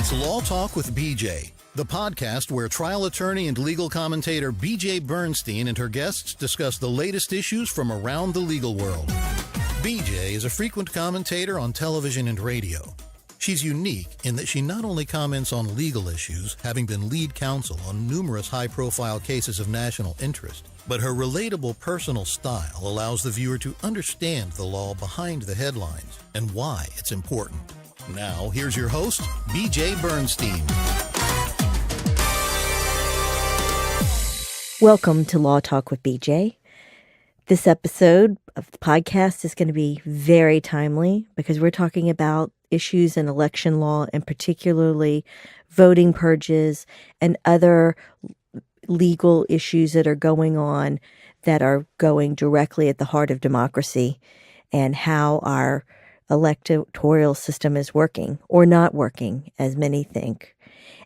It's Law Talk with BJ, the podcast where trial attorney and legal commentator BJ Bernstein and her guests discuss the latest issues from around the legal world. BJ is a frequent commentator on television and radio. She's unique in that she not only comments on legal issues, having been lead counsel on numerous high-profile cases of national interest, but her relatable personal style allows the viewer to understand the law behind the headlines and why it's important. Now, here's your host, BJ Bernstein. Welcome to Law Talk with BJ. This episode of the podcast is going to be very timely because we're talking about issues in election law and particularly voting purges and other legal issues that are going on that are going directly at the heart of democracy and how our electoral system is working or not working, as many think.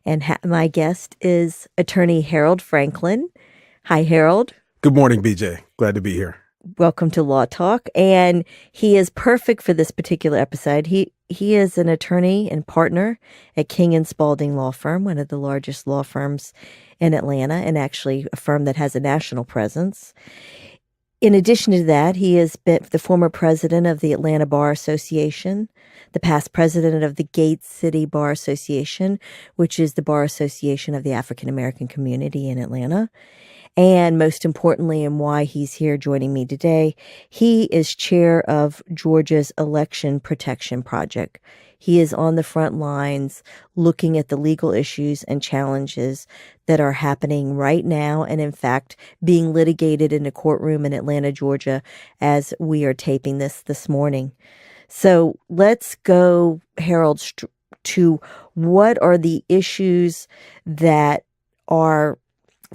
And my guest is attorney Harold Franklin. Hi, Harold. Good morning, BJ. Glad to be here. Welcome to Law Talk. And he is perfect for this particular episode. He is an attorney and partner at King and Spalding Law Firm, one of the largest law firms in Atlanta, and actually a firm that has a national presence. In addition to that, he has been the former president of the Atlanta Bar Association, the past president of the Gate City Bar Association, which is the bar association of the African American community in Atlanta. And most importantly, and why he's here joining me today, he is chair of Georgia's Election Protection Project. He is on the front lines looking at the legal issues and challenges that are happening right now and, in fact, being litigated in a courtroom in Atlanta, Georgia, as we are taping this morning. So let's go, Harold, to what are the issues that are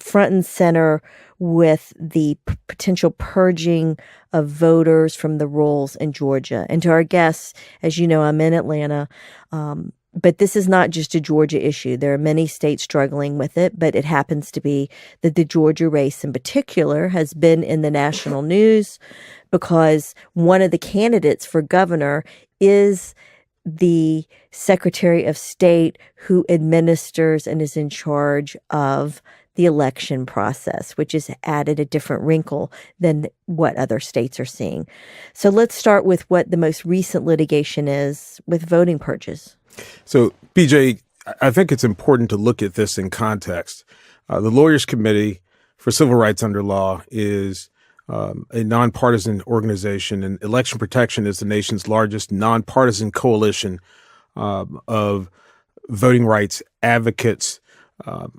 front and center with the potential purging of voters from the rolls in Georgia. And to our guests, as you know, I'm in Atlanta, but this is not just a Georgia issue. There are many states struggling with it, but it happens to be that the Georgia race in particular has been in the national news because one of the candidates for governor is the Secretary of State who administers and is in charge of the election process, which has added a different wrinkle than what other states are seeing. So let's start with what the most recent litigation is with voting purges. So, BJ, I think it's important to look at this in context. The Lawyers Committee for Civil Rights Under Law is a nonpartisan organization, and Election Protection is the nation's largest nonpartisan coalition of voting rights advocates,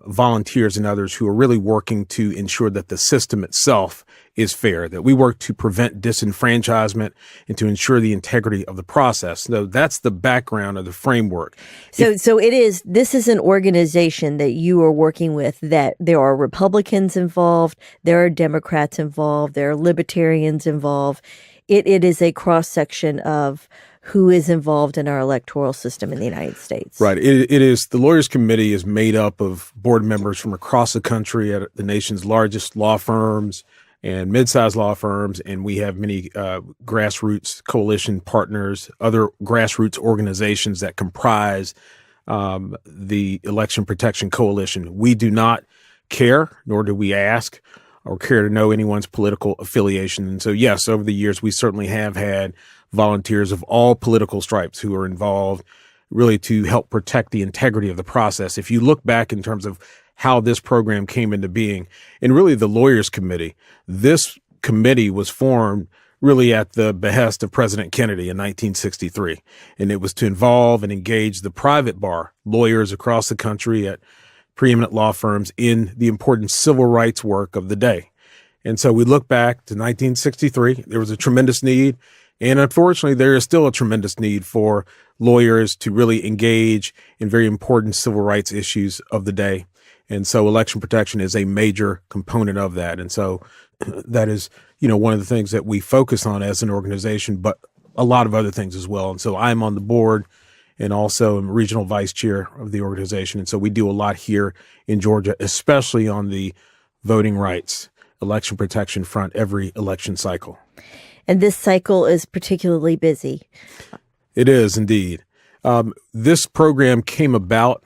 volunteers and others who are really working to ensure that the system itself is fair, that we work to prevent disenfranchisement and to ensure the integrity of the process. So that's the background of the framework. So this is an organization that you are working with, that there are Republicans involved, there are Democrats involved, there are libertarians involved. It is a cross-section of who is involved in our electoral system in the United States. Right. It is. The Lawyers Committee is made up of board members from across the country at the nation's largest law firms and mid-sized law firms. And we have many grassroots coalition partners, other grassroots organizations that comprise the Election Protection Coalition. We do not care, nor do we ask or care to know anyone's political affiliation. And so, yes, over the years, we certainly have had volunteers of all political stripes who are involved really to help protect the integrity of the process. If you look back in terms of how this program came into being, and really the Lawyers Committee, this committee was formed really at the behest of President Kennedy in 1963. And it was to involve and engage the private bar, lawyers across the country at preeminent law firms in the important civil rights work of the day. And so we look back to 1963, there was a tremendous need. And unfortunately, there is still a tremendous need for lawyers to really engage in very important civil rights issues of the day. And so election protection is a major component of that. And so that is, one of the things that we focus on as an organization, but a lot of other things as well. And so I'm on the board and also am regional vice chair of the organization. And so we do a lot here in Georgia, especially on the voting rights, election protection front every election cycle. And this cycle is particularly busy. It is indeed. This program came about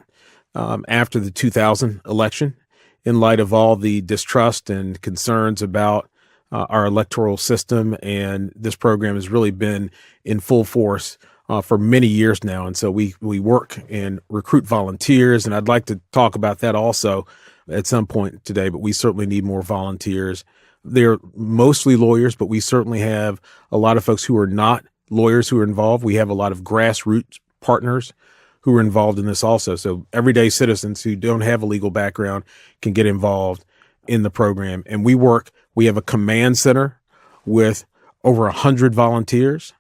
after the 2000 election in light of all the distrust and concerns about our electoral system. And this program has really been in full force for many years now. And so we work and recruit volunteers. And I'd like to talk about that also at some point today, but we certainly need more volunteers. They're mostly lawyers, but we certainly have a lot of folks who are not lawyers who are involved. We have a lot of grassroots partners who are involved in this also. So everyday citizens who don't have a legal background can get involved in the program. And we have a command center with over 100 volunteers.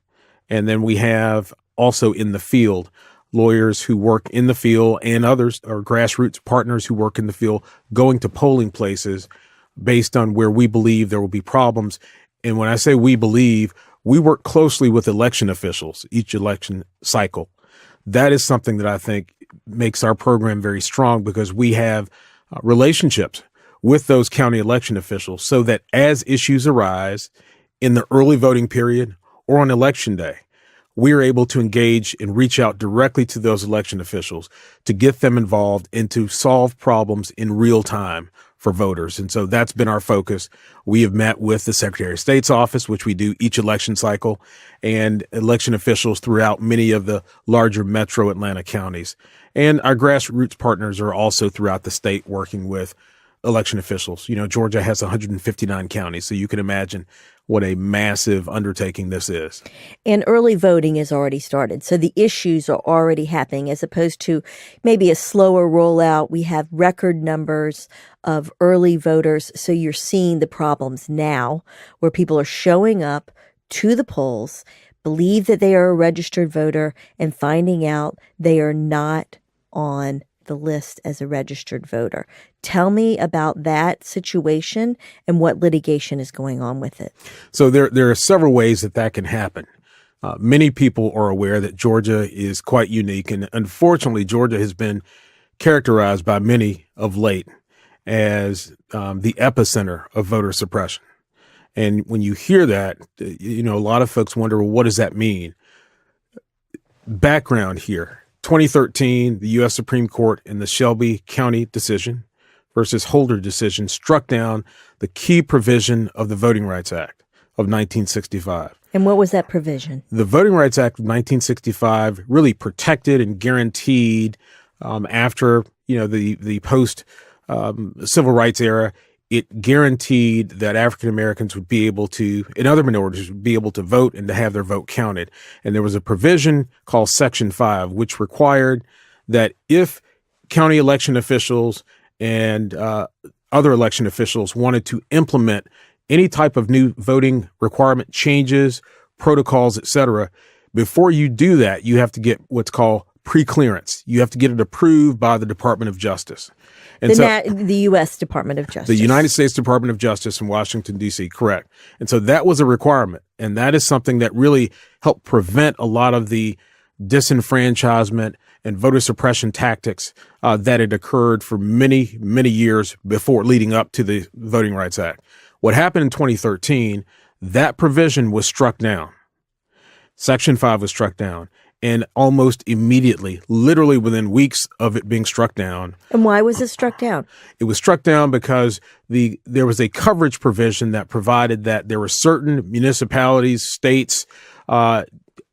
And then we have also in the field lawyers who work in the field and others are grassroots partners who work in the field going to polling places based on where we believe there will be problems. And when I say we believe, we work closely with election officials each election cycle. That is something that I think makes our program very strong because we have relationships with those county election officials so that as issues arise in the early voting period or on election day, we are able to engage and reach out directly to those election officials to get them involved and to solve problems in real time for voters. And so that's been our focus. We have met with the Secretary of State's office, which we do each election cycle, and election officials throughout many of the larger metro Atlanta counties. And our grassroots partners are also throughout the state working with election officials. You know, Georgia has 159 counties, so you can imagine what a massive undertaking this is. And early voting has already started. So the issues are already happening as opposed to maybe a slower rollout. We have record numbers of early voters. So you're seeing the problems now where people are showing up to the polls, believe that they are a registered voter, and finding out they are not on the list as a registered voter. Tell me about that situation and what litigation is going on with it. So there are several ways that can happen. Many people are aware that Georgia is quite unique, and unfortunately, Georgia has been characterized by many of late as the epicenter of voter suppression. And when you hear that, you know, a lot of folks wonder, well, what does that mean? Background here. 2013, the U.S. Supreme Court in the Shelby County decision versus Holder decision struck down the key provision of the Voting Rights Act of 1965. And what was that provision? The Voting Rights Act of 1965 really protected and guaranteed after, you know, the post civil rights era. It guaranteed that African Americans would be able to, and other minorities would be able to vote and to have their vote counted. And there was a provision called Section 5, which required that if county election officials and other election officials wanted to implement any type of new voting requirement changes, protocols, et cetera, before you do that, you have to get what's called pre-clearance. You have to get it approved by the Department of Justice. And the U.S. Department of Justice. The United States Department of Justice in Washington, D.C., correct. And so that was a requirement. And that is something that really helped prevent a lot of the disenfranchisement and voter suppression tactics that had occurred for many, many years before leading up to the Voting Rights Act. What happened in 2013, that provision was struck down. Section 5 was struck down. And almost immediately, literally within weeks of it being struck down. And why was it struck down? It was struck down because there was a coverage provision that provided that there were certain municipalities, states,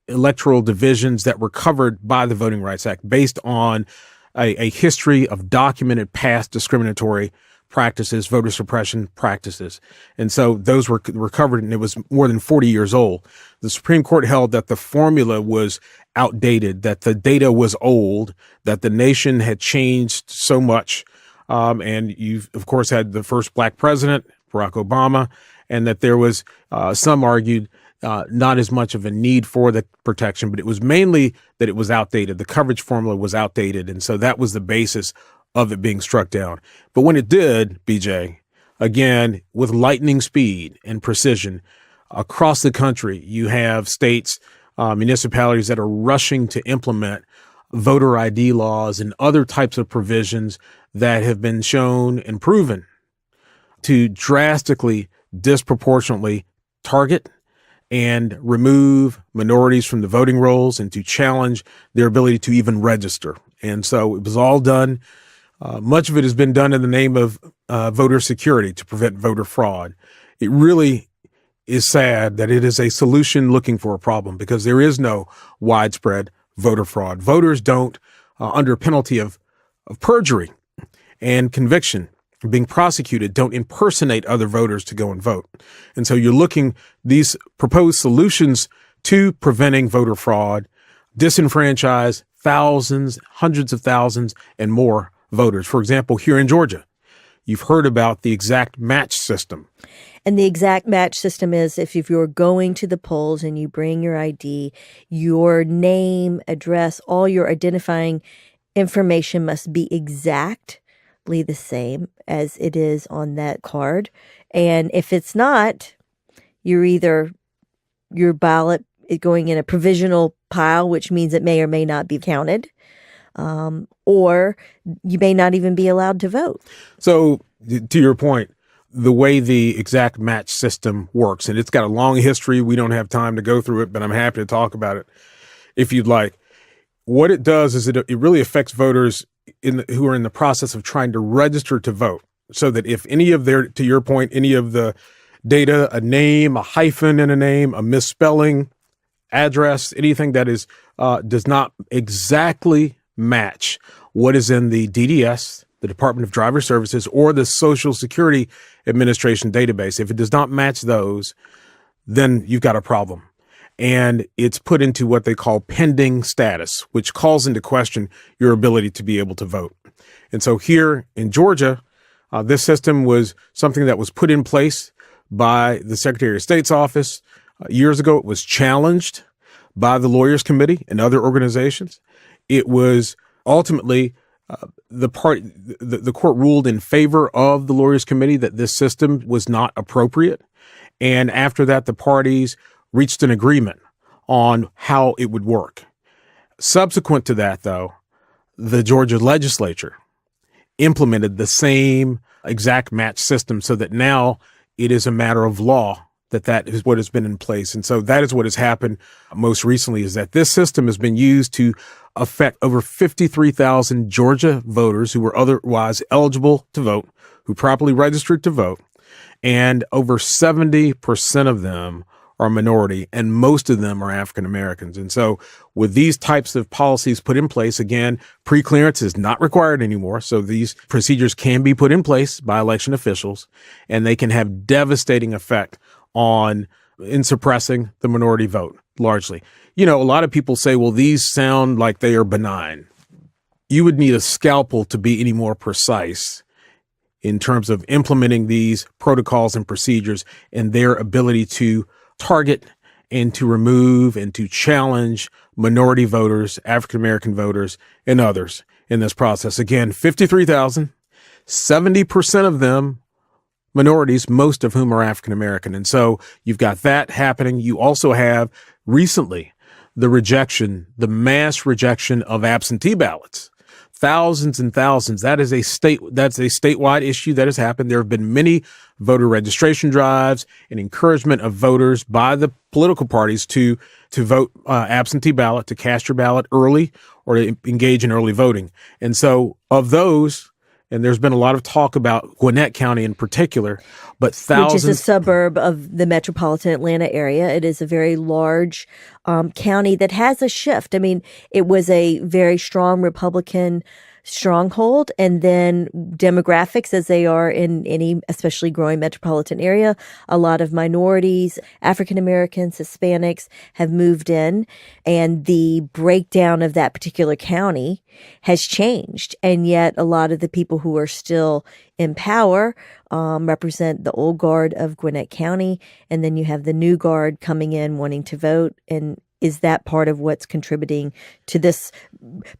electoral divisions that were covered by the Voting Rights Act based on a history of documented past discriminatory practices, voter suppression practices. And so those were covered, and it was more than 40 years old. The Supreme Court held that the formula was outdated, that the data was old, that the nation had changed so much. And you've, of course, had the first black president, Barack Obama, and that there was, some argued, not as much of a need for the protection, but it was mainly that it was outdated. The coverage formula was outdated. And so that was the basis of it being struck down. But when it did, BJ, again, with lightning speed and precision, across the country, you have states, municipalities that are rushing to implement voter ID laws and other types of provisions that have been shown and proven to drastically, disproportionately target and remove minorities from the voting rolls and to challenge their ability to even register. And so it was all done. Much of it has been done in the name of voter security to prevent voter fraud. It really is sad that it is a solution looking for a problem, because there is no widespread voter fraud. Voters don't, under penalty of perjury and conviction, being prosecuted, don't impersonate other voters to go and vote. And so you're looking, these proposed solutions to preventing voter fraud disenfranchise thousands, hundreds of thousands, and more voters. For example, here in Georgia, you've heard about the exact match system. And the exact match system is if you're going to the polls and you bring your ID, your name, address, all your identifying information must be exactly the same as it is on that card. And if it's not, you're either your ballot is going in a provisional pile, which means it may or may not be counted, or you may not even be allowed to vote. So to your point, the way the exact match system works, and it's got a long history. We don't have time to go through it, but I'm happy to talk about it if you'd like. What it does is it really affects voters who are in the process of trying to register to vote, so that if any of their, to your point, any of the data, a name, a hyphen in a name, a misspelling, address, anything that is does not exactly match what is in the DDS, the Department of Driver Services, or the Social Security Administration database, if it does not match those, then you've got a problem. And it's put into what they call pending status, which calls into question your ability to be able to vote. And so here in Georgia, this system was something that was put in place by the Secretary of State's office. Years ago, it was challenged by the Lawyers Committee and other organizations. It was ultimately the court ruled in favor of the Lawyers Committee that this system was not appropriate. And after that, the parties reached an agreement on how it would work. Subsequent to that, though, the Georgia legislature implemented the same exact match system, so that now it is a matter of law that is what has been in place. And so that is what has happened most recently, is that this system has been used to affect over 53,000 Georgia voters who were otherwise eligible to vote, who properly registered to vote. And over 70% of them are minority, and most of them are African Americans. And so with these types of policies put in place, again, pre-clearance is not required anymore. So these procedures can be put in place by election officials, and they can have devastating effect in suppressing the minority vote, largely. You know, a lot of people say, well, these sound like they are benign. You would need a scalpel to be any more precise in terms of implementing these protocols and procedures and their ability to target and to remove and to challenge minority voters, African-American voters, and others in this process. Again, 53,000, 70% of them minorities, most of whom are African-American. And so you've got that happening. You also have recently the mass rejection of absentee ballots. Thousands and thousands. That's a statewide issue that has happened. There have been many voter registration drives and encouragement of voters by the political parties to vote absentee ballot, to cast your ballot early or to engage in early voting. And so of those, and there's been a lot of talk about Gwinnett County in particular, but thousands. Which is a suburb of the metropolitan Atlanta area. It is a very large county that has a shift. I mean, it was a very strong Republican stronghold, and then demographics, as they are in any especially growing metropolitan area, a lot of minorities, African Americans, Hispanics have moved in, and the breakdown of that particular county has changed. And yet a lot of the people who are still in power represent the old guard of Gwinnett County, and then you have the new guard coming in wanting to vote. And is that part of what's contributing to this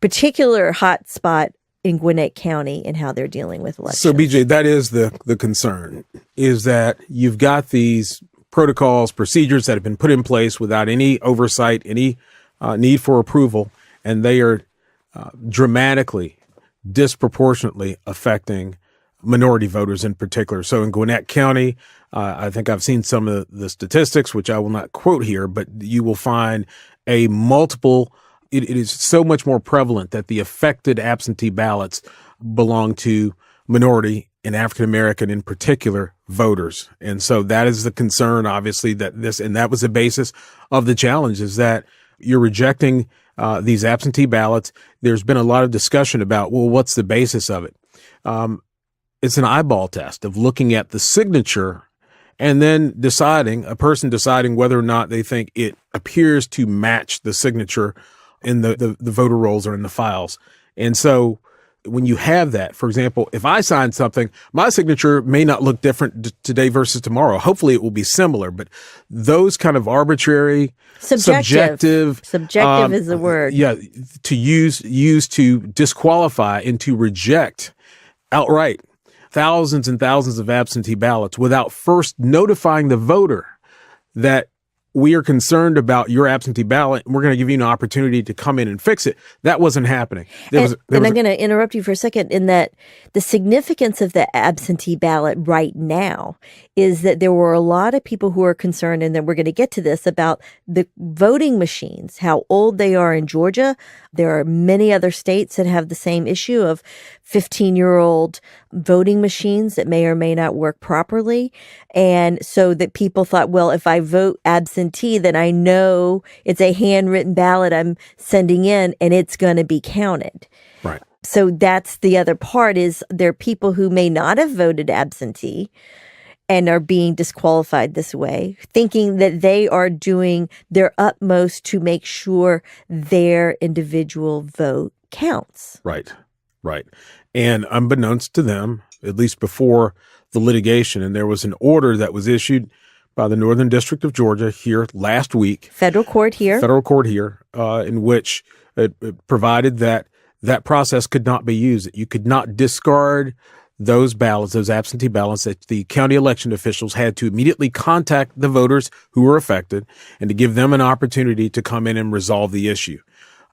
particular hot spot in Gwinnett County and how they're dealing with elections? So, BJ, that is the concern, is that you've got these protocols, procedures that have been put in place without any oversight, any need for approval, and they are dramatically, disproportionately affecting minority voters in particular. So in Gwinnett County, I think I've seen some of the statistics, which I will not quote here, but you will find it is so much more prevalent that the affected absentee ballots belong to minority and African American in particular voters. And so that is the concern, obviously, and that was the basis of the challenge, is that you're rejecting these absentee ballots. There's been a lot of discussion about, well, what's the basis of it? It's an eyeball test of looking at the signature and then a person deciding whether or not they think it appears to match the signature in the voter rolls or in the files. And so when you have that, for example, if I sign something, my signature may not look different today versus tomorrow. Hopefully it will be similar, but those kind of arbitrary, subjective is the word. Yeah. To use to disqualify and to reject outright thousands and thousands of absentee ballots without first notifying the voter that we are concerned about your absentee ballot and we're going to give you an opportunity to come in and fix it. That wasn't happening. And I'm going to interrupt you for a second in that the significance of the absentee ballot right now is that there were a lot of people who are concerned, and then we're going to get to this, about the voting machines, how old they are in Georgia. There are many other states that have the same issue of 15-year-old voting machines that may or may not work properly. And so that people thought, well, if I vote absentee, then I know it's a handwritten ballot I'm sending in and it's going to be counted. Right. So that's the other part, is there are people who may not have voted absentee and are being disqualified this way, thinking that they are doing their utmost to make sure their individual vote counts. Right. And unbeknownst to them, at least before the litigation, and there was an order that was issued by the Northern District of Georgia here last week. Federal court here, in which it provided that process could not be used. You could not discard those ballots, those absentee ballots, that the county election officials had to immediately contact the voters who were affected and to give them an opportunity to come in and resolve the issue.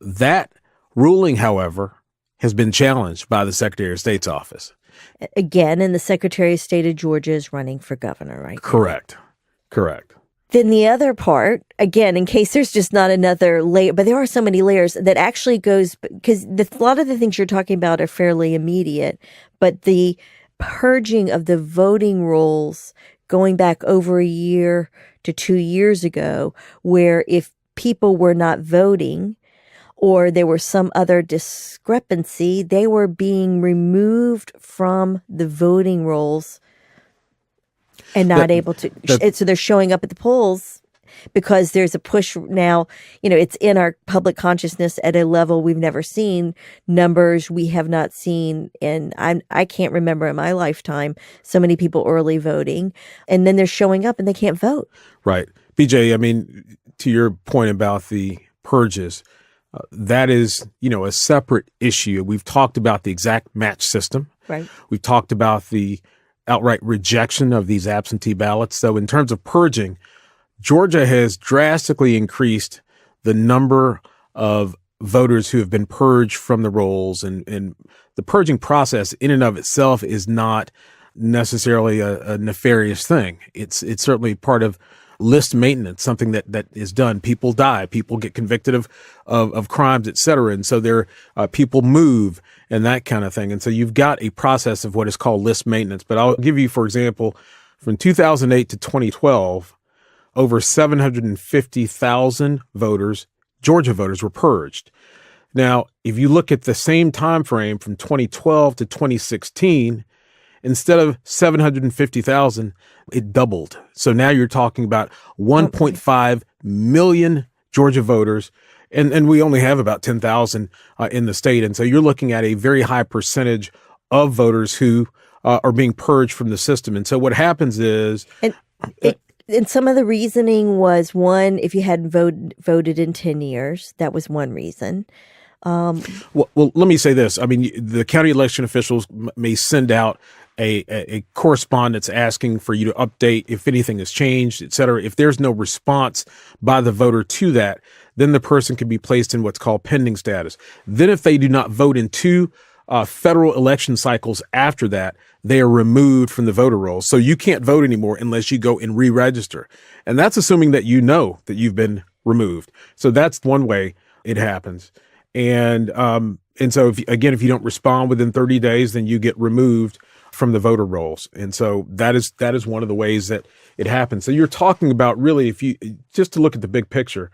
That ruling, however, has been challenged by the Secretary of State's office. Again, and the Secretary of State of Georgia is running for governor, right? Correct. Then the other part, again, in case there's just not another layer, but there are so many layers that actually goes, because a lot of the things you're talking about are fairly immediate, but the purging of the voting rolls going back over a year to 2 years ago, where if people were not voting or there was some other discrepancy, they were being removed from the voting rolls and not able to. So they're showing up at the polls because there's a push now. It's in our public consciousness at a level we've never seen, numbers we have not seen. And I can't remember in my lifetime so many people early voting. And then they're showing up and they can't vote. Right. BJ, I mean, to your point about the purges, that is, a separate issue. We've talked about the exact match system. Right. We've talked about the outright rejection of these absentee ballots. So in terms of purging, Georgia has drastically increased the number of voters who have been purged from the rolls. And the purging process in and of itself is not necessarily a nefarious thing. It's certainly part of list maintenance, something that is done. People die, people get convicted of crimes, et cetera. And so people move and that kind of thing. And so you've got a process of what is called list maintenance. But I'll give you, for example, from 2008 to 2012, over 750,000 Georgia voters were purged. Now, if you look at the same time frame from 2012 to 2016, instead of 750,000, it doubled. So now you're talking about 1.5 million Georgia voters, and we only have about 10,000 in the state. And so you're looking at a very high percentage of voters who are being purged from the system. And so what happens is... And some of the reasoning was, one, if you hadn't voted in 10 years, that was one reason. Well, let me say this. I mean, the county election officials may send out a correspondence asking for you to update if anything has changed, et cetera. If there's no response by the voter to that, then the person can be placed in what's called pending status. Then if they do not vote in 2 federal election cycles after that, they are removed from the voter rolls. So you can't vote anymore unless you go and re-register. And that's assuming that you know that you've been removed. So that's one way it happens. And so if you don't respond within 30 days, then you get removed from the voter rolls. And so that is one of the ways that it happens. So you're talking about really, if you just to look at the big picture,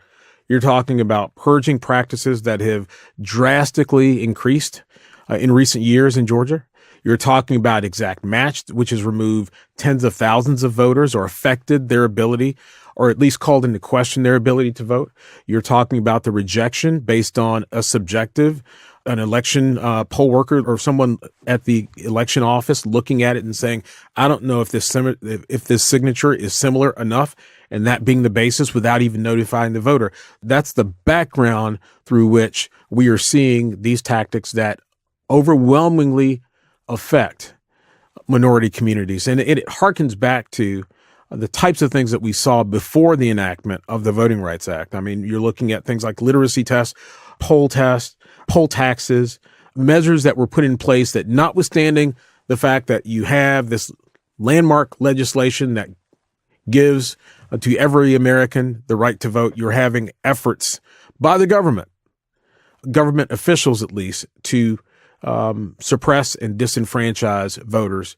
you're talking about purging practices that have drastically increased in recent years in Georgia. You're talking about exact match, which has removed tens of thousands of voters or affected their ability, or at least called into question their ability to vote. You're talking about the rejection based on an election poll worker or someone at the election office looking at it and saying, I don't know if this signature is similar enough, and that being the basis without even notifying the voter. That's the background through which we are seeing these tactics that overwhelmingly affect minority communities. And it harkens back to the types of things that we saw before the enactment of the Voting Rights Act. I mean, you're looking at things like literacy tests, poll taxes, measures that were put in place that, notwithstanding the fact that you have this landmark legislation that gives to every American the right to vote, you're having efforts by the government officials at least, to suppress and disenfranchise voters.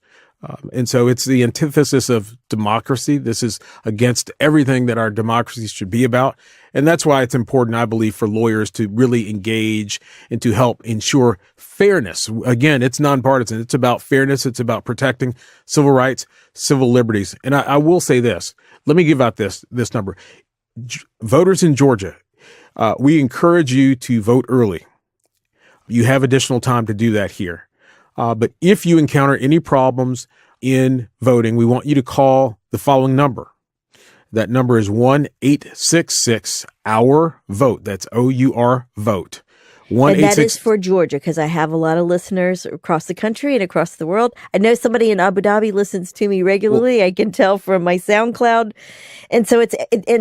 And so it's the antithesis of democracy. This is against everything that our democracy should be about. And that's why it's important, I believe, for lawyers to really engage and to help ensure fairness. Again, it's nonpartisan. It's about fairness. It's about protecting civil rights, civil liberties. And I will say this. Let me give out this number. Voters in Georgia, we encourage you to vote early. You have additional time to do that here. But if you encounter any problems in voting, we want you to call the following number. That number is 1-866-OUR-VOTE. That's OUR vote. And that is for Georgia, because I have a lot of listeners across the country and across the world. I know somebody in Abu Dhabi listens to me regularly. Well, I can tell from my SoundCloud. And so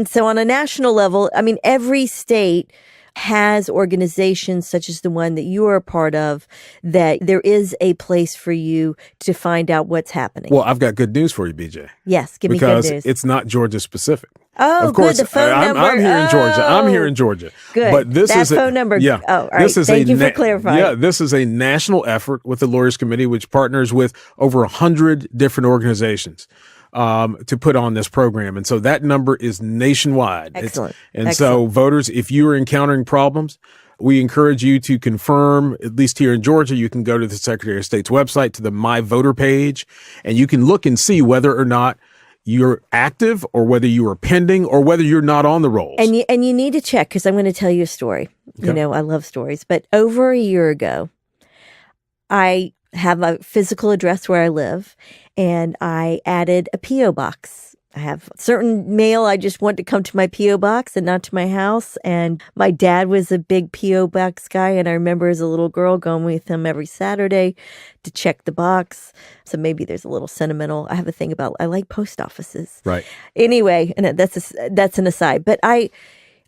so on a national level, I mean, every state has organizations such as the one that you are a part of, that there is a place for you to find out what's happening. Well, I've got good news for you, BJ. Yes, give me good news. Because it's not Georgia specific. Oh, of course, good. The phone number. I'm here in Georgia. I'm here in Georgia. Good. But this is phone number. Yeah. Oh, all right. Thank you for clarifying. Yeah, this is a national effort with the Lawyers Committee, which partners with over 100 different organizations to put on this program. And so that number is nationwide. Excellent. So voters, if you are encountering problems, we encourage you to confirm, at least here in Georgia, you can go to the Secretary of State's website, to the My Voter page, and you can look and see whether or not you're active, or whether you are pending, or whether you're not on the rolls. And you need to check, because I'm going to tell you a story. Okay. You know, I love stories. But over a year ago, I have a physical address where I live, and I added a P.O. box. I have certain mail I just want to come to my P.O. box and not to my house. And my dad was a big P.O. box guy. And I remember as a little girl going with him every Saturday to check the box. So maybe there's a little sentimental. I have a thing about, I like post offices. Right. Anyway, and that's an aside. But I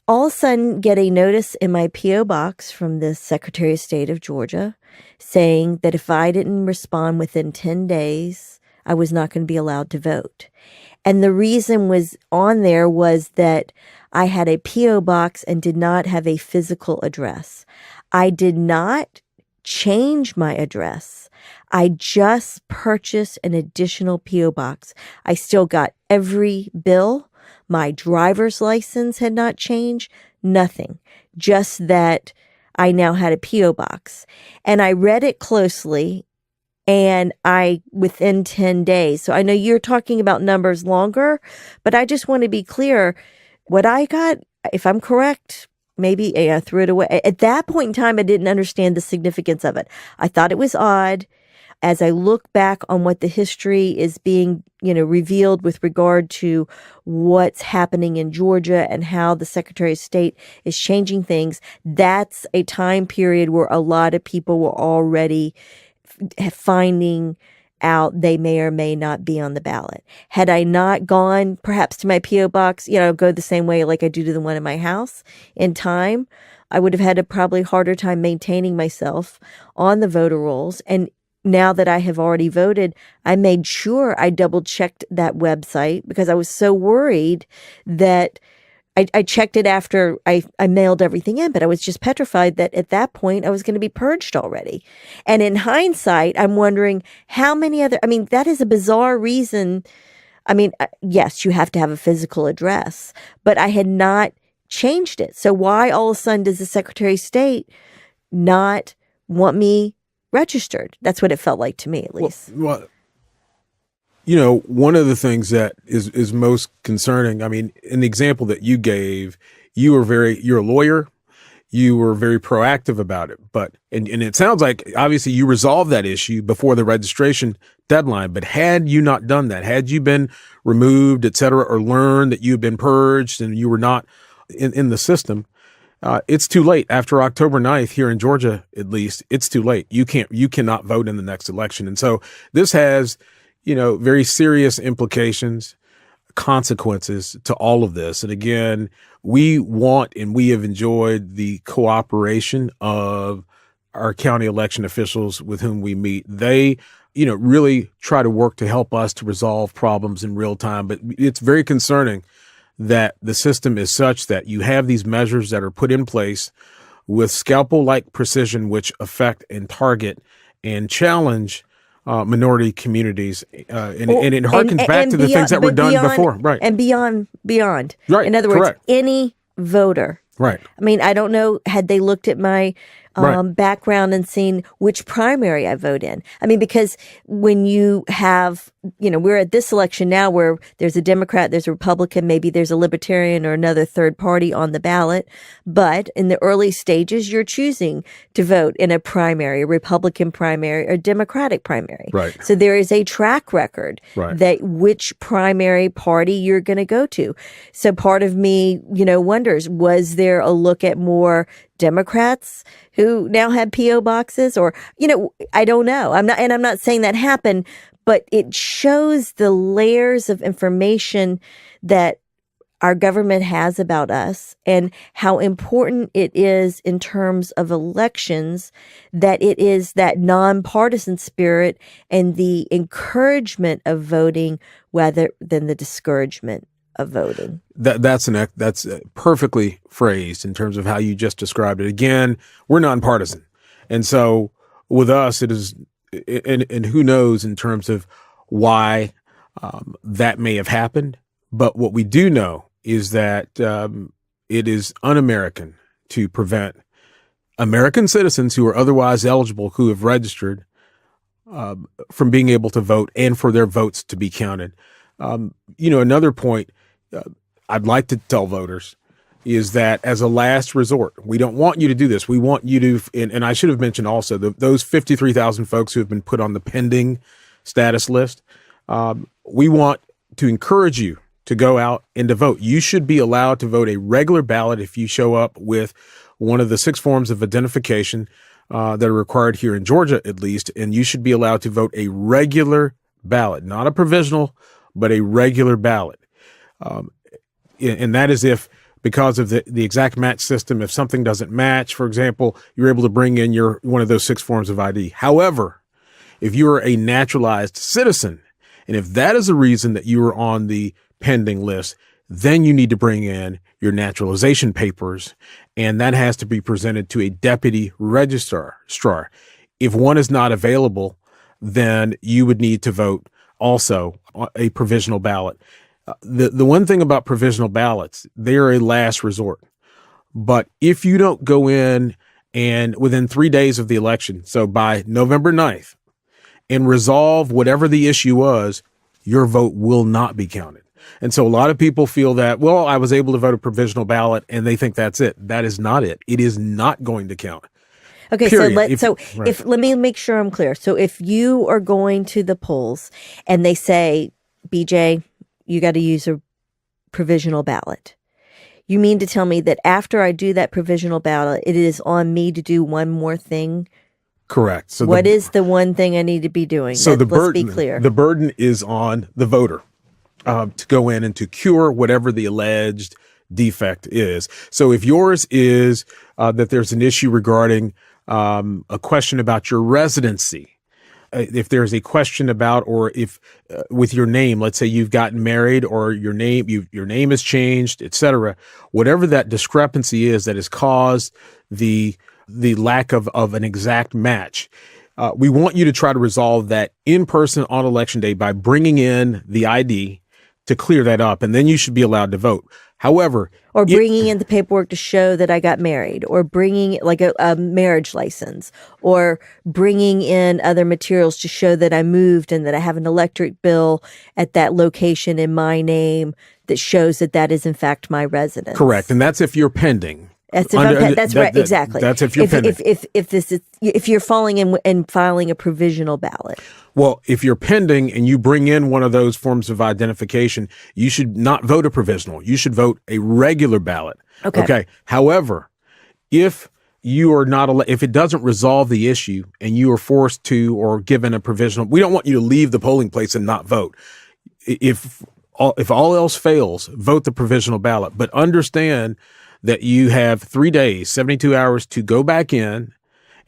all of a sudden get a notice in my P.O. box from the Secretary of State of Georgia saying that if I didn't respond within 10 days, I was not going to be allowed to vote. And the reason was on there was that I had a P.O. box and did not have a physical address. I did not change my address. I just purchased an additional P.O. box. I still got every bill. My driver's license had not changed. Nothing. Just that I now had a P.O. box. And I read it closely. And within 10 days. So I know you're talking about numbers longer, but I just want to be clear. What I got, if I'm correct, maybe I threw it away. At that point in time, I didn't understand the significance of it. I thought it was odd. As I look back on what the history is being, revealed with regard to what's happening in Georgia and how the Secretary of State is changing things, that's a time period where a lot of people were already finding out, they may or may not be on the ballot. Had I not gone perhaps to my P.O. box, go the same way like I do to the one in my house in time, I would have had a probably harder time maintaining myself on the voter rolls. And now that I have already voted, I made sure I double checked that website because I was so worried that I checked it after I mailed everything in, but I was just petrified that at that point I was going to be purged already. And in hindsight, I'm wondering how many that is a bizarre reason. Yes, you have to have a physical address, but I had not changed it. So why all of a sudden does the Secretary of State not want me registered? That's what it felt like to me, at least. Well, one of the things that is most concerning, in the example that you gave, you're a lawyer, you were very proactive about it, and it sounds like obviously you resolved that issue before the registration deadline, but had you not done that, had you been removed, et cetera, or learned that you had been purged and you were not in the system, it's too late. After October 9th here in Georgia, at least, it's too late. You cannot vote in the next election. And so this has, very serious implications, consequences to all of this. And again, we want and we have enjoyed the cooperation of our county election officials with whom we meet. They, really try to work to help us to resolve problems in real time. But it's very concerning that the system is such that you have these measures that are put in place with scalpel-like precision, which affect and target and challenge minority communities, and it harkens back to the things that were done before, right? And beyond, right? In other words, correct. Any voter, right? I don't know, had they looked at my background and seen which primary I vote in. Because when you have, we're at this election now where there's a Democrat, there's a Republican, maybe there's a Libertarian or another third party on the ballot. But in the early stages, you're choosing to vote in a primary, a Republican primary or Democratic primary. Right. So there is a track record that which primary party you're going to go to. So part of me, wonders, was there a look at more Democrats who now have P.O. boxes, or, I don't know. I'm not saying that happened, but it shows the layers of information that our government has about us and how important it is in terms of elections, that it is that nonpartisan spirit and the encouragement of voting rather than the discouragement of voting. That's perfectly phrased in terms of how you just described it. Again, we're nonpartisan. And so with us, it is, and who knows in terms of why that may have happened. But what we do know is that it is un-American to prevent American citizens who are otherwise eligible, who have registered, from being able to vote and for their votes to be counted. Another point I'd like to tell voters is that as a last resort, we don't want you to do this. We want you to, and I should have mentioned also those 53,000 folks who have been put on the pending status list. We want to encourage you to go out and to vote. You should be allowed to vote a regular ballot if you show up with one of the 6 forms of identification that are required here in Georgia, at least, and you should be allowed to vote a regular ballot, not a provisional, but a regular ballot. And that is if, because of the exact match system, if something doesn't match, for example, you're able to bring in one of those 6 forms of ID. However, if you are a naturalized citizen, and if that is the reason that you are on the pending list, then you need to bring in your naturalization papers, and that has to be presented to a deputy registrar. If one is not available, then you would need to vote also a provisional ballot. The one thing about provisional ballots, they're a last resort. But if you don't go in and within 3 days of the election, so by November 9th, and resolve whatever the issue was, your vote will not be counted. And so a lot of people feel that, well, I was able to vote a provisional ballot, and they think that's it. That is not it. It is not going to count. Okay, period. Let me make sure I'm clear. So if you are going to the polls and they say, BJ, you got to use a provisional ballot, you mean to tell me that after I do that provisional ballot, it is on me to do one more thing Correct. So what is the one thing I need to be doing? So Let's be clear. The burden is on the voter to go in and to cure whatever the alleged defect is. So if yours is that there's an issue regarding a question about your residency, if there's a question about, or if with your name, let's say you've gotten married or your name has changed, et cetera, whatever that discrepancy is that has caused the lack of an exact match. We want you to try to resolve that in person on election day by bringing in the ID to clear that up, and then you should be allowed to vote. However, or bringing in the paperwork to show that I got married, or bringing like a marriage license, or bringing in other materials to show that I moved and that I have an electric bill at that location in my name that shows that that is in fact my residence. Correct, and that's if you're pending. That's right. Exactly. That's if you're pending. If you're falling in and filing a provisional ballot. Well, if you're pending and you bring in one of those forms of identification, you should not vote a provisional. You should vote a regular ballot. Okay. However, if you are not, if it doesn't resolve the issue and you are forced to or given a provisional, we don't want you to leave the polling place and not vote. If all else fails, vote the provisional ballot. But understand that you have 3 days, 72 hours to go back in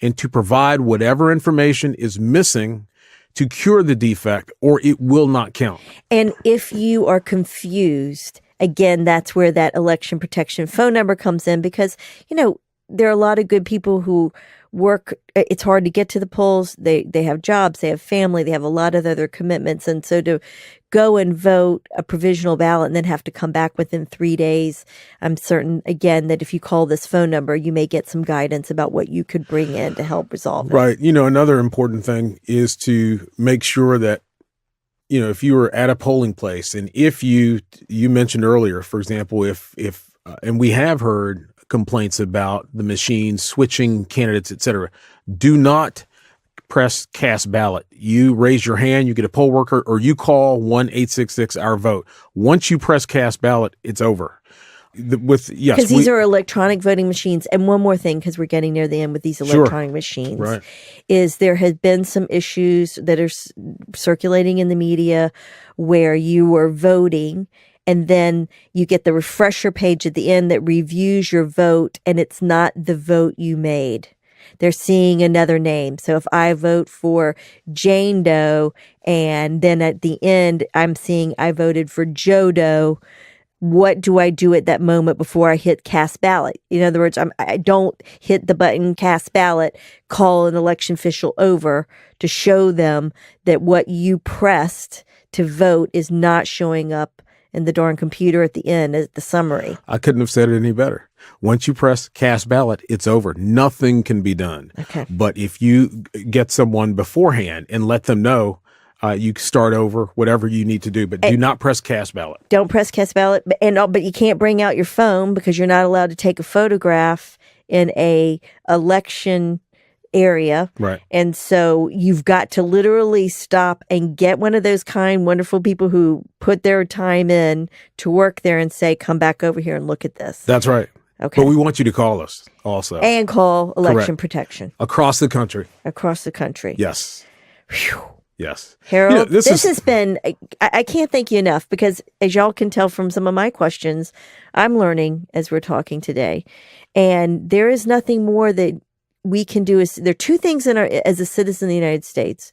and to provide whatever information is missing to cure the defect, or it will not count. And if you are confused, again, that's where that election protection phone number comes in, because, there are a lot of good people who work. It's hard to get to the polls. They have jobs, they have family, they have a lot of other commitments. And so to go and vote a provisional ballot and then have to come back within 3 days, I'm certain, again, that if you call this phone number, you may get some guidance about what you could bring in to help resolve it. Right. Another important thing is to make sure that, if you are at a polling place, and if you mentioned earlier, for example, if and we have heard complaints about the machine switching candidates, et cetera, do not press cast ballot. You raise your hand, you get a poll worker, or you call 1-866-OUR-VOTE. Once you press cast ballot, it's over. Because these are electronic voting machines. And one more thing, because we're getting near the end with these electronic machines, right, is there has been some issues that are circulating in the media where you are voting and then you get the refresher page at the end that reviews your vote, and it's not the vote you made. They're seeing another name. So if I vote for Jane Doe, and then at the end I'm seeing I voted for Joe Doe, what do I do at that moment before I hit cast ballot? In other words, I don't hit the button cast ballot, call an election official over to show them that what you pressed to vote is not showing up in the darn computer at the end as the summary. I couldn't have said it any better. Once you press cast ballot, it's over. Nothing can be done. Okay. But if you get someone beforehand and let them know, you can start over, whatever you need to do, but do not press cast ballot. Don't press cast ballot, but you can't bring out your phone because you're not allowed to take a photograph in a election area. Right. And so you've got to literally stop and get one of those kind, wonderful people who put their time in to work there and say, come back over here and look at this. That's right. Okay. But we want you to call us also. And call election Correct. protection. Across the country. Across the country. Yes. Whew. Yes. Harold, this has been, I can't thank you enough, because as y'all can tell from some of my questions, I'm learning as we're talking today. And there is nothing more that we can do. There are two things as a citizen of the United States.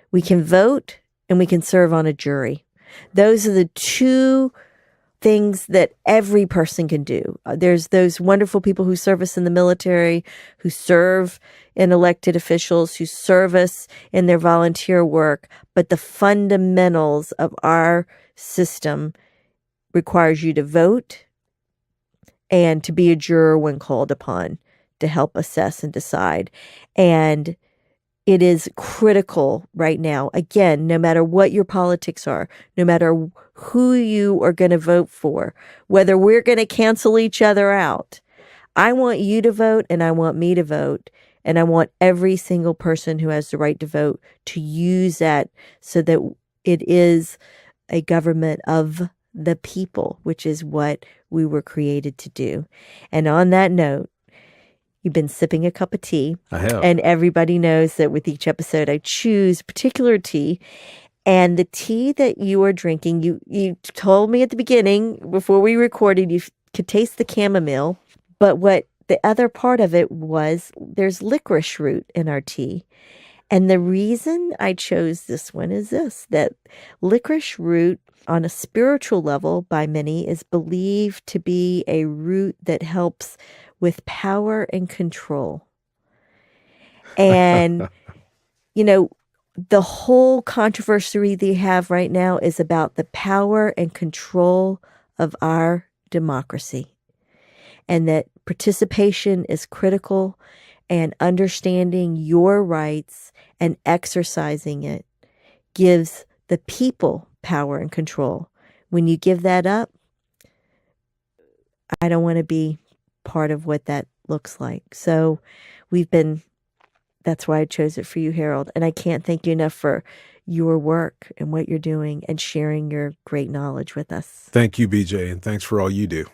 We can vote and we can serve on a jury. Those are the two things that every person can do. There's those wonderful people who service in the military, who serve in elected officials, who service in their volunteer work. But the fundamentals of our system requires you to vote and to be a juror when called upon to help assess and decide. And it is critical right now, again, no matter what your politics are, no matter who you are going to vote for, whether we're going to cancel each other out. I want you to vote and I want me to vote. And I want every single person who has the right to vote to use that so that it is a government of the people, which is what we were created to do. And on that note, You've been sipping a cup of tea. I have. And everybody knows that with each episode, I choose particular tea. And the tea that you are drinking, you told me at the beginning, before we recorded, you could taste the chamomile. But what the other part of it was, there's licorice root in our tea. And the reason I chose this one is this, that licorice root on a spiritual level by many is believed to be a root that helps with power and control. And, the whole controversy they have right now is about the power and control of our democracy, and that participation is critical, and understanding your rights and exercising it gives the people power and control. When you give that up, I don't want to be part of what that looks like. So that's why I chose it for you, Harold. And I can't thank you enough for your work and what you're doing and sharing your great knowledge with us. Thank you, BJ, and thanks for all you do.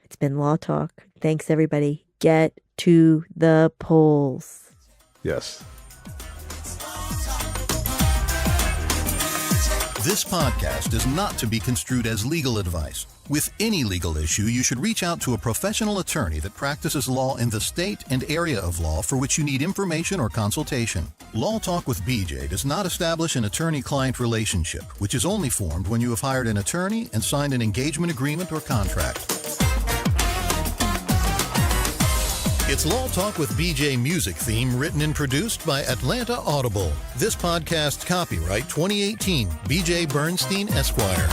It's been Law Talk. Thanks, everybody. Get to the polls. Yes. This podcast is not to be construed as legal advice. With any legal issue, you should reach out to a professional attorney that practices law in the state and area of law for which you need information or consultation. Law Talk with BJ does not establish an attorney-client relationship, which is only formed when you have hired an attorney and signed an engagement agreement or contract. It's Law Talk with BJ music theme written and produced by Atlanta Audible. This podcast copyright 2018, BJ Bernstein, Esquire.